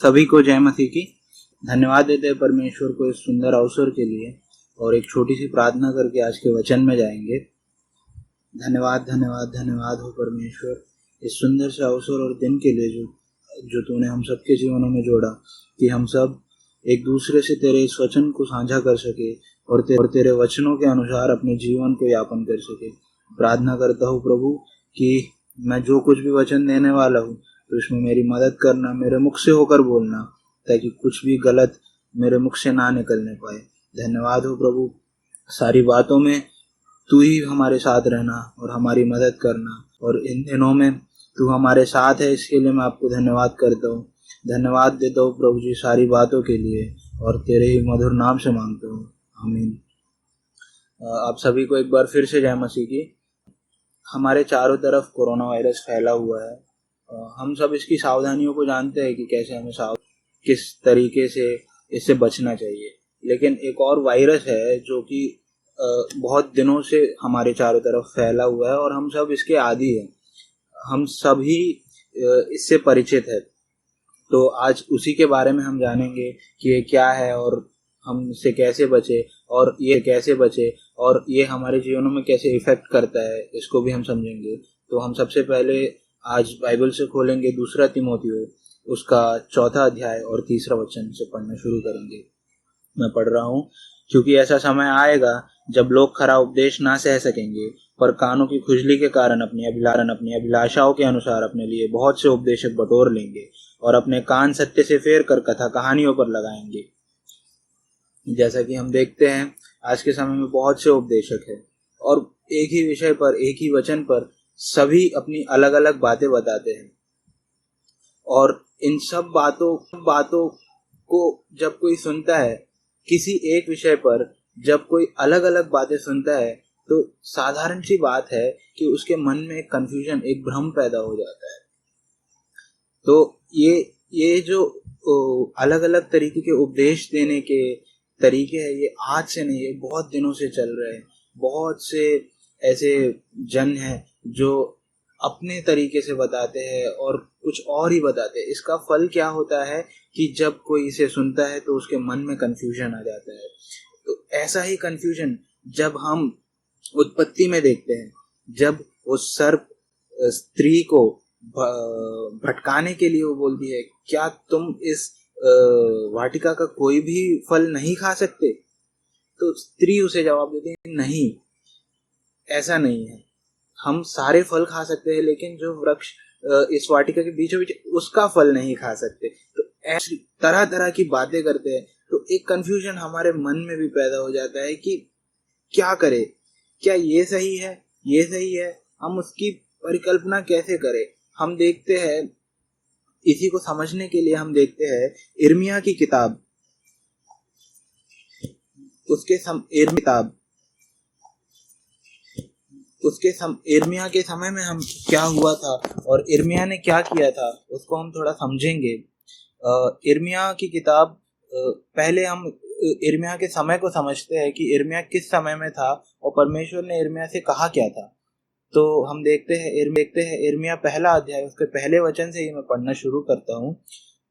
सभी को जय मसीह की। धन्यवाद देते हैं परमेश्वर को इस सुंदर अवसर के लिए और एक छोटी सी प्रार्थना करके आज के वचन में जाएंगे। धन्यवाद धन्यवाद धन्यवाद हो परमेश्वर इस सुंदर से अवसर और दिन के लिए जो तूने हम सबके जीवनों में जोड़ा कि हम सब एक दूसरे से तेरे इस वचन को साझा कर सके और तेरे वचनों के अनुसार अपने जीवन को यापन कर सके। प्रार्थना करता हूँ प्रभु कि मैं जो कुछ भी वचन देने वाला हूँ तो इसमें मेरी मदद करना, मेरे मुख से होकर बोलना, ताकि कुछ भी गलत मेरे मुख से ना निकलने पाए। धन्यवाद हो प्रभु, सारी बातों में तू ही हमारे साथ रहना और हमारी मदद करना, और इन दिनों में तू हमारे साथ है, इसके लिए मैं आपको धन्यवाद करता हूँ। धन्यवाद देता हूँ प्रभु जी सारी बातों के लिए, और तेरे ही मधुर नाम से मांगता हूँ, आमीन। आप सभी को एक बार फिर से जय मसीह की। हमारे चारों तरफ कोरोना वायरस फैला हुआ है। हम सब इसकी सावधानियों को जानते हैं कि कैसे हमें किस तरीके से इससे बचना चाहिए, लेकिन एक और वायरस है जो कि बहुत दिनों से हमारे चारों तरफ फैला हुआ है और हम सब इसके आदी हैं। हम सभी इससे परिचित है। तो आज उसी के बारे में हम जानेंगे कि ये क्या है और हम इससे कैसे बचे, और ये हमारे जीवनों में कैसे इफेक्ट करता है, इसको भी हम समझेंगे। तो हम सबसे पहले आज बाइबल से खोलेंगे दूसरा तीमुथियुस उसका 4 अध्याय और 3 वचन से पढ़ना शुरू करेंगे। मैं पढ़ रहा हूँ। क्योंकि ऐसा समय आएगा जब लोग खरा उपदेश ना सह सकेंगे, पर कानों की खुजली के कारण अपनी अभिलाषाओं के अनुसार अपने लिए बहुत से उपदेशक बटोर लेंगे और अपने कान सत्य से फेर कर कथा कहानियों पर लगाएंगे। जैसा कि हम देखते हैं आज के समय में बहुत से उपदेशक हैं और एक ही विषय पर, एक ही वचन पर सभी अपनी अलग अलग बातें बताते हैं, और इन सब बातों को जब कोई सुनता है, किसी एक विषय पर जब कोई अलग अलग बातें सुनता है, तो साधारण सी बात है कि उसके मन में एक कंफ्यूजन, एक भ्रम पैदा हो जाता है। तो ये जो अलग अलग तरीके के उपदेश देने के तरीके हैं, ये आज से नहीं, ये बहुत दिनों से चल रहे हैं। बहुत से ऐसे जन हैं जो अपने तरीके से बताते हैं और कुछ और ही बताते हैं। इसका फल क्या होता है कि जब कोई इसे सुनता है तो उसके मन में कंफ्यूजन आ जाता है। तो ऐसा ही कंफ्यूजन जब हम उत्पत्ति में देखते हैं, जब वो सर्प स्त्री को भटकाने के लिए वो बोलती है, क्या तुम इस वाटिका का कोई भी फल नहीं खा सकते? तो स्त्री उसे जवाब देती है, नहीं, ऐसा नहीं है, हम सारे फल खा सकते हैं, लेकिन जो वृक्ष इस वाटिका के बीचों बीच उसका फल नहीं खा सकते। तो ऐसी तरह तरह की बातें करते हैं। तो एक कंफ्यूजन हमारे मन में भी पैदा हो जाता है कि क्या करें, क्या ये सही है, ये सही है, हम उसकी परिकल्पना कैसे करें। हम देखते हैं, इसी को समझने के लिए हम देखते हैं इर्मिया की किताब, इर्मिया के समय में हम क्या हुआ था और इर्मिया ने क्या किया था, उसको हम थोड़ा समझेंगे। इर्मिया की किताब, पहले हम इर्मिया के समय को समझते हैं कि इर्मिया किस समय में था और परमेश्वर ने इर्मिया से कहा क्या था। तो हम देखते हैं इर्मिया 1 अध्याय उसके पहले वचन से ही मैं पढ़ना शुरू करता हूँ।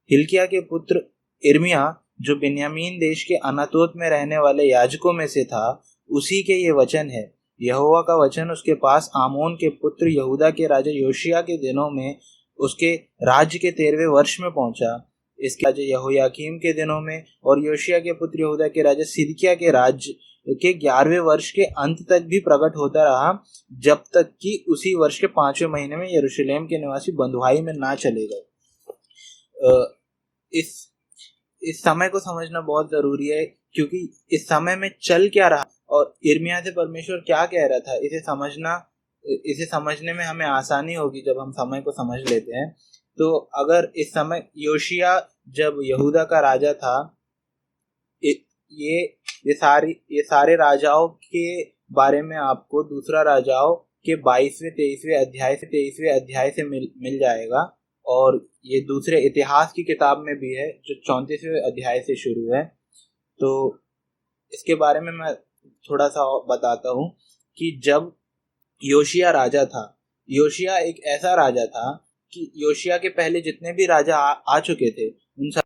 हिल्किया के पुत्र इर्मिया, जो बिन्यामीन देश के अनातोत में रहने वाले याजकों में से था, उसी के ये वचन है। यहोवा का वचन उसके पास आमोन के पुत्र यहूदा के राजा योशिया के दिनों में उसके राज्य के 13वें वर्ष में पहुंचा। इसके राजा यहोयाकीम के दिनों में और योशिया के पुत्र यहूदा के राजा सिदकिय्याह के राज्य के 11वें वर्ष के अंत तक भी प्रकट होता रहा, जब तक कि उसी वर्ष के 5वें महीने में यरूशलेम के निवासी बंधुआई में ना चले गए। इस समय को समझना बहुत जरूरी है, क्योंकि इस समय में चल क्या रहा और इर्मिया से परमेश्वर क्या कह रहा था, इसे समझने में हमें आसानी होगी जब हम समय को समझ लेते हैं। तो अगर इस समय योशिया जब यहूदा का राजा था, ये सारे राजाओं के बारे में आपको दूसरा राजाओं के 22वें 23वें अध्याय से मिल जाएगा, और ये दूसरे इतिहास की किताब में भी है जो 34वें अध्याय से शुरू है। तो इसके बारे में मैं थोड़ा सा बताता हूँ कि जब योशिया राजा था, योशिया एक ऐसा राजा था कि योशिया के पहले जितने भी राजा आ चुके थे उन सब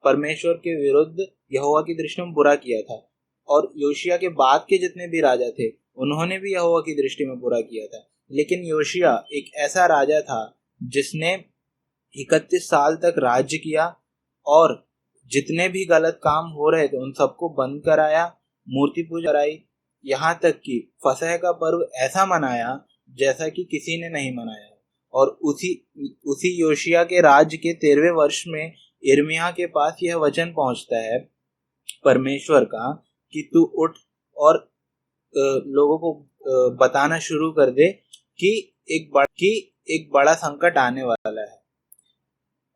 परमेश्वर के विरुद्ध यहोवा की दृष्टि में बुरा किया था। और योशिया के बाद के जितने भी राजा थे उन्होंने भी यहोवा की दृष्टि में बुरा किया था। लेकिन योशिया एक ऐसा राजा था जिसने 31 साल तक राज्य किया और जितने भी गलत काम हो रहे थे उन सबको बंद कराया, मूर्ति पूजा कराई, यहाँ तक कि फसह का पर्व ऐसा मनाया जैसा कि किसी ने नहीं मनाया। और उसी योशिया के राज्य के 13वें वर्ष में यिर्मयाह के पास यह वचन पहुंचता है परमेश्वर का कि तू उठ और लोगों को बताना शुरू कर दे कि एक बड़ा संकट आने वाला है।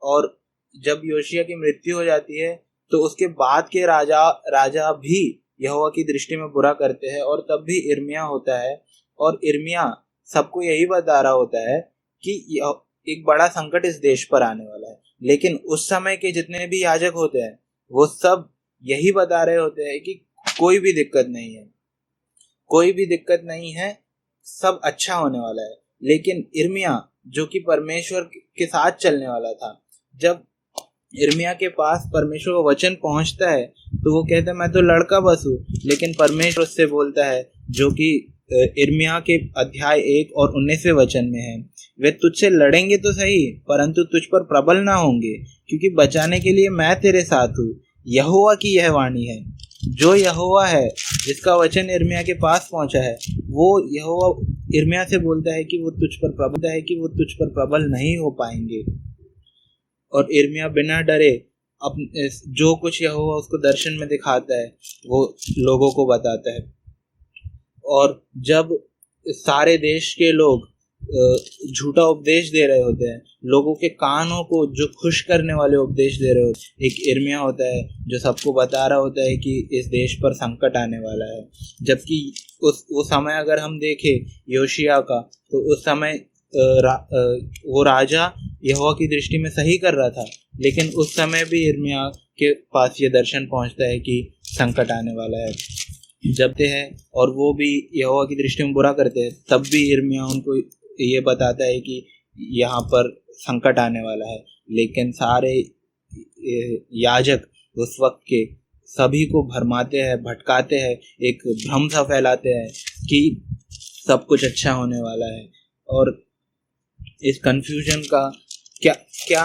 और जब योशिया की मृत्यु हो जाती है तो उसके बाद के राजा भी यहोवा की दृष्टि में बुरा करते हैं। और तब भी यिर्मयाह होता है और यिर्मयाह सबको यही बता रहा होता है कि एक बड़ा संकट इस देश पर आने वाला है। लेकिन उस समय के जितने भी याजक होते हैं वो सब यही बता रहे होते हैं कि कोई भी दिक्कत नहीं है, कोई भी दिक्कत नहीं है, सब अच्छा होने वाला है। लेकिन यिर्मयाह जो कि परमेश्वर के साथ चलने वाला था, जब यिर्मयाह के पास परमेश्वर का वचन पहुंचता है तो वो कहता है मैं तो लड़का बस हूँ। लेकिन परमेश्वर उससे बोलता है जो कि यिर्मयाह के अध्याय 1 और 19वें वचन में है, वे तुझसे लड़ेंगे तो सही परंतु तुझ पर प्रबल ना होंगे, क्योंकि बचाने के लिए मैं तेरे साथ हूँ। यहोवा की यह वाणी है। जो यहोवा है जिसका वचन यिर्मयाह के पास पहुंचा है वो यहोवा यिर्मयाह से बोलता है कि वो तुझ पर प्रबल नहीं हो पाएंगे। और यिर्मयाह बिना डरे अपने जो कुछ यहोवा उसको दर्शन में दिखाता है वो लोगों को बताता है। और जब सारे देश के लोग झूठा उपदेश दे रहे होते हैं, लोगों के कानों को जो खुश करने वाले उपदेश दे रहे होते हैं, एक यिर्मयाह होता है जो सबको बता रहा होता है कि इस देश पर संकट आने वाला है। जबकि वो समय अगर हम देखें योशिया का तो उस समय वो राजा यहोवा की दृष्टि में सही कर रहा था, लेकिन उस समय भी यिर्मयाह के पास ये दर्शन पहुंचता है कि संकट आने वाला है। जब ते हैं और वो भी यहोवा की दृष्टि में बुरा करते हैं तब भी यिर्मयाह उनको ये बताता है कि यहाँ पर संकट आने वाला है। लेकिन सारे याजक उस वक्त के सभी को भरमाते हैं, भटकाते हैं, एक भ्रम सा फैलाते हैं कि सब कुछ अच्छा होने वाला है। और इस कंफ्यूजन का क्या क्या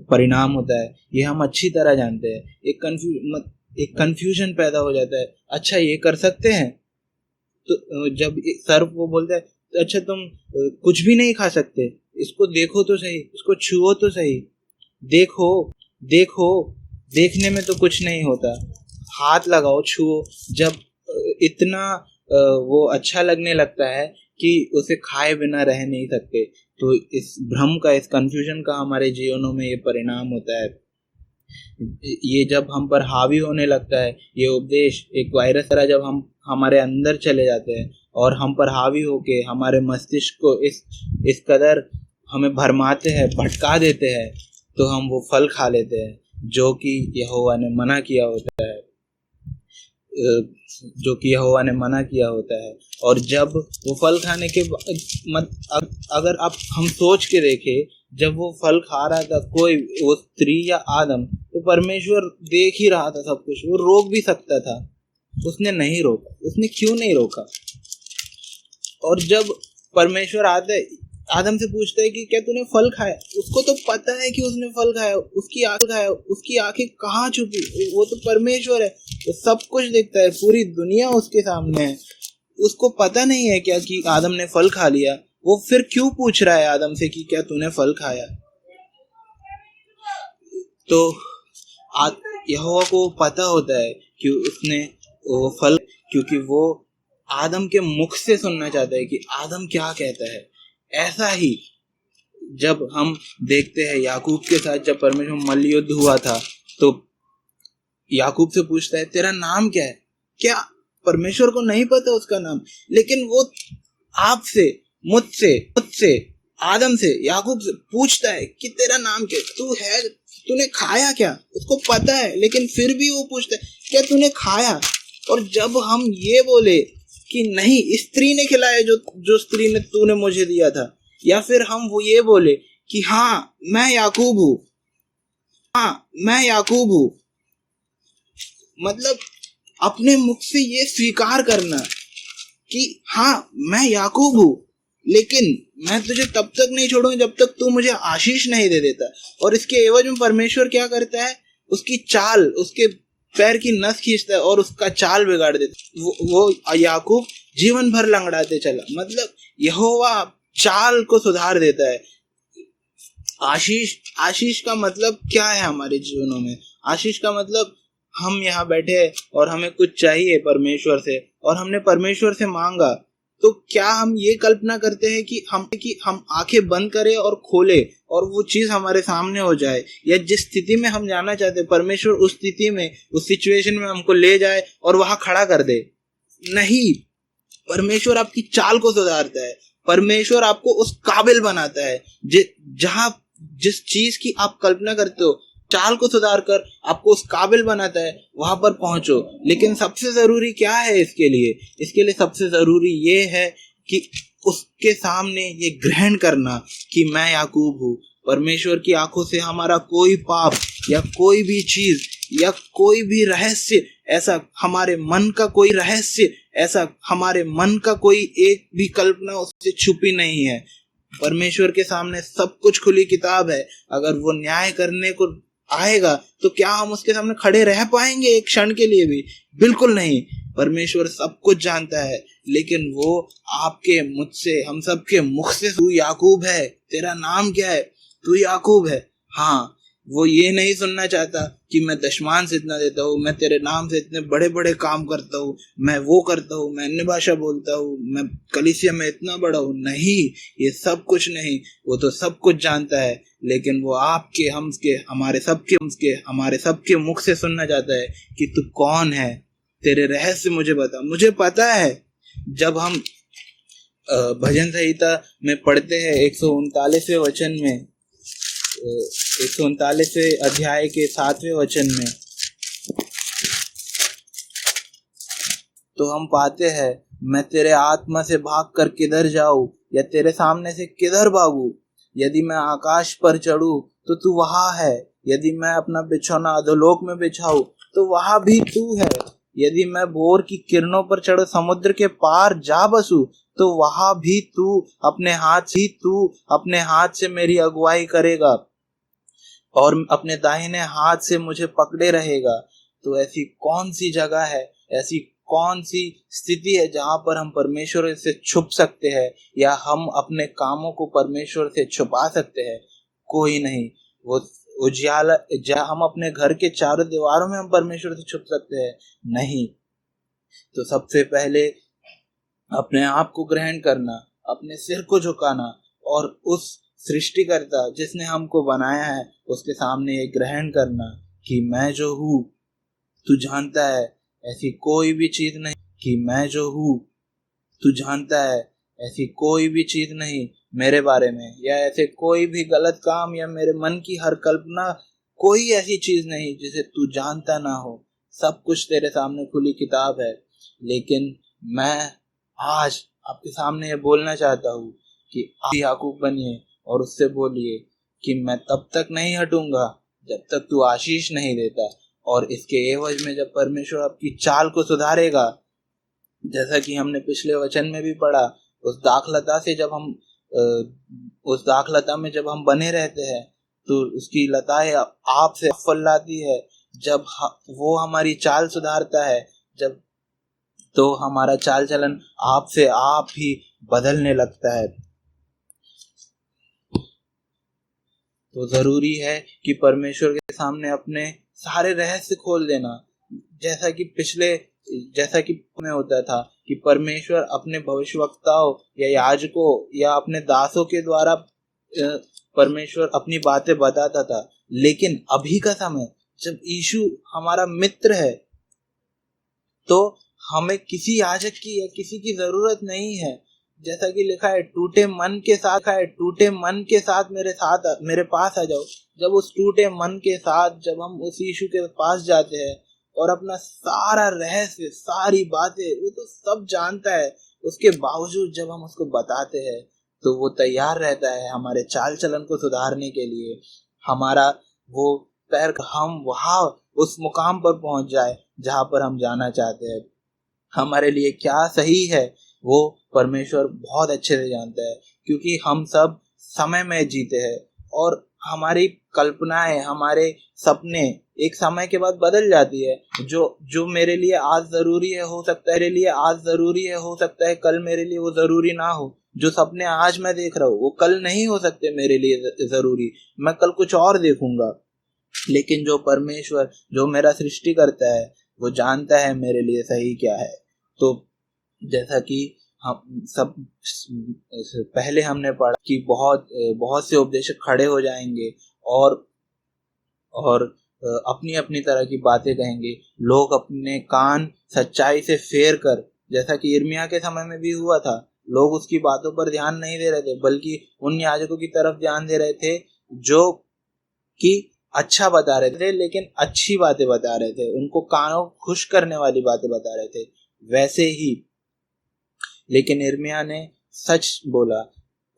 परिणाम होता है ये हम अच्छी तरह जानते हैं। एक कंफ्यूजन पैदा हो जाता है, अच्छा ये कर सकते हैं, तो जब सर्प वो बोलता है अच्छा तुम कुछ भी नहीं खा सकते, इसको देखो तो सही, इसको छुओ तो सही, देखने में तो कुछ नहीं होता, हाथ लगाओ, छुओ। जब इतना वो अच्छा लगने लगता है कि उसे खाए बिना रह नहीं सकते, तो इस भ्रम का, इस कंफ्यूजन का हमारे जीवनों में ये परिणाम होता है। ये जब हम पर हावी होने लगता है, ये उपदेश एक वायरस तरह जब हम हमारे अंदर चले जाते हैं और हम पर हावी होके हमारे मस्तिष्क को इस कदर हमें भरमाते हैं, भटका देते हैं, तो हम वो फल खा लेते हैं जो कि यहोवा ने मना किया होता है, और जब वो फल खाने के अगर आप हम सोच के देखें, जब वो फल खा रहा था कोई, वो स्त्री या आदम, तो परमेश्वर देख ही रहा था सब कुछ, वो रोक भी सकता था, उसने नहीं रोका। उसने क्यों नहीं रोका? और जब परमेश्वर आता है, आदम से पूछता है कि क्या तूने फल खाया, उसको तो पता है कि उसने फल खाया, उसकी आंखें कहाँ छुपी, वो तो परमेश्वर है, वो सब कुछ देखता है, पूरी दुनिया उसके सामने है, उसको पता नहीं है क्या कि आदम ने फल खा लिया? वो फिर क्यों पूछ रहा है आदम से कि क्या तूने फल खाया? तो यहोवा को पता होता है कि उसने वो फल, क्योंकि वो आदम के मुख से सुनना चाहता है कि आदम क्या कहता है। ऐसा ही जब हम देखते हैं याकूब के साथ, जब परमेश्वर मल्ल युद्ध हुआ था तो याकूब से पूछता है तेरा नाम क्या है? क्या परमेश्वर को नहीं पता उसका नाम? लेकिन वो आपसे, मुझसे, आदम से, याकूब से पूछता है कि तेरा नाम क्या? तूने खाया क्या? उसको पता है, लेकिन फिर भी वो पूछता है क्या तूने खाया? और जब हम ये बोले कि नहीं, स्त्री ने खिलाया जो स्त्री ने तूने मुझे दिया था, या फिर हम वो ये बोले कि हाँ मैं याकूब हूँ, हाँ मैं याकूब हूँ, मतलब अपने मुख से ये स्वीकार करना कि हाँ मैं याकूब हूँ, लेकिन मैं तुझे तब तक नहीं छोड़ूंगा जब तक तू मुझे आशीष नहीं दे देता। और इसके एवज में परमेश्वर क्या करता है, उसकी चाल, उसके पैर की नस खींचता है और उसका चाल बिगाड़ देता। वो याकूब जीवन भर लंगड़ाते चला, मतलब यहोवा चाल को सुधार देता है। आशीष, आशीष का मतलब क्या है हमारे जीवनों में? आशीष का मतलब हम यहाँ बैठे हैं और हमें कुछ चाहिए परमेश्वर से और हमने परमेश्वर से मांगा, तो क्या हम ये कल्पना करते हैं कि हम आंखें बंद करें और खोले और वो चीज हमारे सामने हो जाए, या जिस स्थिति में हम जाना चाहते हैं परमेश्वर उस स्थिति में, उस सिचुएशन में हमको ले जाए और वहां खड़ा कर दे? नहीं, परमेश्वर आपकी चाल को सुधारता है, परमेश्वर आपको उस काबिल बनाता है जहां जिस चीज की आप कल्पना करते हो, चाल को सुधार कर आपको उस काबिल बनाता है, वहां पर पहुंचो। लेकिन सबसे जरूरी क्या है इसके लिए? इसके लिए सबसे जरूरी ये है कि उसके सामने ये ग्रहण करना कि मैं याकूब हूँ। परमेश्वर की आंखों से हमारा कोई पाप या कोई भी चीज या कोई भी रहस्य ऐसा, हमारे मन का कोई रहस्य ऐसा, हमारे मन का कोई एक भी कल्पना उससे छुपी नहीं है। परमेश्वर के सामने सब कुछ खुली किताब है। अगर वो न्याय करने को आएगा तो क्या हम उसके सामने खड़े रह पाएंगे एक क्षण के लिए भी? बिल्कुल नहीं। परमेश्वर सब कुछ जानता है, लेकिन वो आपके, मुझसे, हम सबके मुख से, तू याकूब है, तेरा नाम क्या है, तू याकूब है, हाँ, वो ये नहीं सुनना चाहता कि मैं दशमांश इतना देता हूँ, मैं तेरे नाम से इतने बड़े बड़े काम करता हूँ, मैं वो करता हूँ, मैं अन्य भाषा बोलता हूँ, मैं कलीसिया में इतना बड़ा हूँ। नहीं, ये सब कुछ नहीं। वो तो सब कुछ जानता है, लेकिन वो आपके, हमारे सबके मुख से सुनना चाहता है कि तू कौन है, तेरे रहस्य मुझे बता। मुझे पता है, जब हम भजन संहिता में पढ़ते हैं 139वें वचन में, 139वें अध्याय के 7वें वचन में, तो हम पाते हैं, मैं तेरे आत्मा से भाग कर किधर जाऊं, या तेरे सामने से किधर भागूं? यदि मैं आकाश पर चढ़ूं तो तू वहां है, यदि मैं अपना बिछौना अधोलोक में बिछाऊं तो वहां भी तू है, यदि मैं भोर की किरणों पर चढ़ समुद्र के पार जा बसूं तो वहां भी तू अपने हाथ से मेरी अगुवाई करेगा और अपने दाहिने हाथ से मुझे पकड़े रहेगा। तो ऐसी कौन सी जगह है, ऐसी कौन सी स्थिति है जहां पर हम परमेश्वर से छुप सकते हैं या हम अपने कामों को परमेश्वर से छुपा सकते हैं? कोई नहीं। वो उजियाला, जहाँ हम अपने घर के चारों दीवारों में हम परमेश्वर से छुप सकते हैं? नहीं। तो सबसे पहले अपने आप को ग्रहण करना, अपने सिर को झुकाना और उस सृष्टिकर्ता जिसने हमको बनाया है उसके सामने ये ग्रहण करना कि मैं जो हूँ तू जानता है, ऐसी कोई भी चीज नहीं, कि मैं जो हूँ तू जानता है, ऐसी कोई भी चीज नहीं मेरे बारे में, या ऐसे कोई भी गलत काम या मेरे मन की हर कल्पना, कोई ऐसी चीज नहीं जिसे तू जानता ना हो। सब कुछ तेरे सामने खुली किताब है। लेकिन मैं आज आपके सामने ये बोलना चाहता हूँ कि आप याकूब बनिए और उससे बोलिए कि मैं तब तक नहीं हटूंगा जब तक तू आशीष नहीं देता। और इसके एवज में जब परमेश्वर आपकी चाल को सुधारेगा, जैसा कि हमने पिछले वचन में भी पढ़ा, उस दाखलता से जब हम उस दाखलता में जब हम बने रहते हैं तो उसकी लताएं आप से फल लाती है। जब वो हमारी चाल सुधारता है, जब तो हमारा चाल चलन आप से आप ही बदलने लगता है। तो जरूरी है कि परमेश्वर के सामने अपने सारे रहस्य खोल देना, जैसा कि में होता था कि परमेश्वर अपने भविष्यवक्ताओं या याजकों या अपने दासों के द्वारा परमेश्वर अपनी बातें बताता था। लेकिन अभी का समय जब यीशु हमारा मित्र है तो हमें किसी याजक की या किसी की जरूरत नहीं है। जैसा कि लिखा है, टूटे मन के साथ मेरे पास आ जाओ। जब उस टूटे मन के साथ जब हम उस यीशु के पास जाते हैं और अपना सारा रहस्य, सारी बातें, वो तो सब जानता है, उसके बावजूद जब हम उसको बताते हैं तो वो तैयार रहता है हमारे चाल चलन को सुधारने के लिए। हमारा वो पैर हम वहाँ उस मुकाम पर पहुंच जाए जहाँ पर हम जाना चाहते हैं। हमारे लिए क्या सही है वो परमेश्वर बहुत अच्छे से जानता है, क्योंकि हम सब समय में जीते हैं और हमारी कल्पनाएं, हमारे सपने एक समय के बाद बदल जाती है। जो जो मेरे लिए आज जरूरी है हो सकता है मेरे लिए आज जरूरी है हो सकता है कल मेरे लिए वो जरूरी ना हो। जो सपने आज मैं देख रहा हूँ वो कल नहीं हो सकते मेरे लिए जरूरी, मैं कल कुछ और देखूंगा। लेकिन जो परमेश्वर, जो मेरा सृष्टि करता है, वो जानता है मेरे लिए सही क्या है। तो जैसा कि हम सब पहले हमने पढ़ा कि बहुत बहुत से उपदेशक खड़े हो जाएंगे और अपनी अपनी तरह की बातें कहेंगे। लोग अपने कान सच्चाई से फेर कर, जैसा कि यिर्मयाह के समय में भी हुआ था, लोग उसकी बातों पर ध्यान नहीं दे रहे थे, बल्कि उन याजकों की तरफ ध्यान दे रहे थे जो कि अच्छा बता रहे थे, लेकिन अच्छी बातें बता रहे थे, उनको कानों को खुश करने वाली बातें बता रहे थे। वैसे ही लेकिन यिर्मयाह ने सच बोला,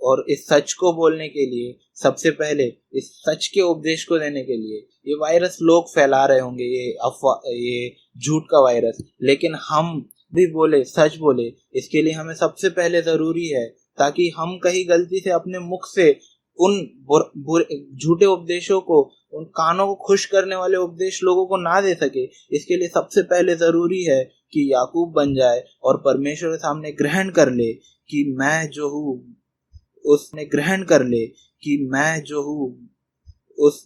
और इस सच को बोलने के लिए सबसे पहले इस सच के उपदेश को देने के लिए ये वायरस लोग फैला रहे होंगे, ये अफवाह, ये झूठ का वायरस, लेकिन हम भी बोले, सच बोले, इसके लिए हमें सबसे पहले जरूरी है, ताकि हम कहीं गलती से अपने मुख से उन झूठे उपदेशों को, उन कानों को खुश करने वाले उपदेश लोगों को ना दे सके। इसके लिए सबसे पहले जरूरी है कि याकूब बन जाए और परमेश्वर के सामने ग्रहण कर ले कि मैं जो हूँ, उसने ग्रहण कर ले कि मैं जो हूँ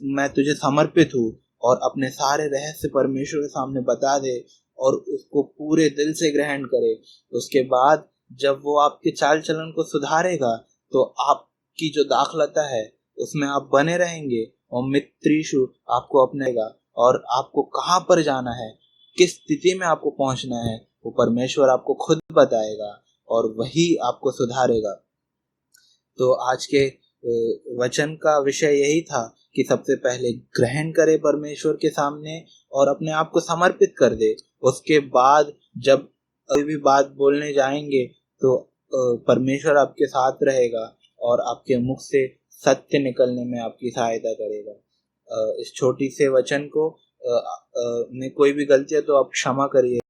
मैं तुझे समर्पित हूँ, और अपने सारे रहस्य परमेश्वर के सामने बता दे और उसको पूरे दिल से ग्रहण करे। उसके बाद जब वो आपके चाल चलन को सुधारेगा तो आपकी जो दाखलता है उसमें आप बने रहेंगे, और मित्रीशु आपको अपनेगा, और आपको कहाँ पर जाना है, किस स्थिति में आपको पहुंचना है, वो परमेश्वर आपको खुद बताएगा और वही आपको सुधारेगा। तो आज के वचन का विषय यही था कि सबसे पहले ग्रहण करे परमेश्वर के सामने और अपने आप को समर्पित कर दे। उसके बाद जब कोई भी बात बोलने जाएंगे तो परमेश्वर आपके साथ रहेगा और आपके मुख से सत्य निकलने में आपकी सहायता करेगा। इस छोटी से वचन को में कोई भी गलती है तो आप क्षमा करिए।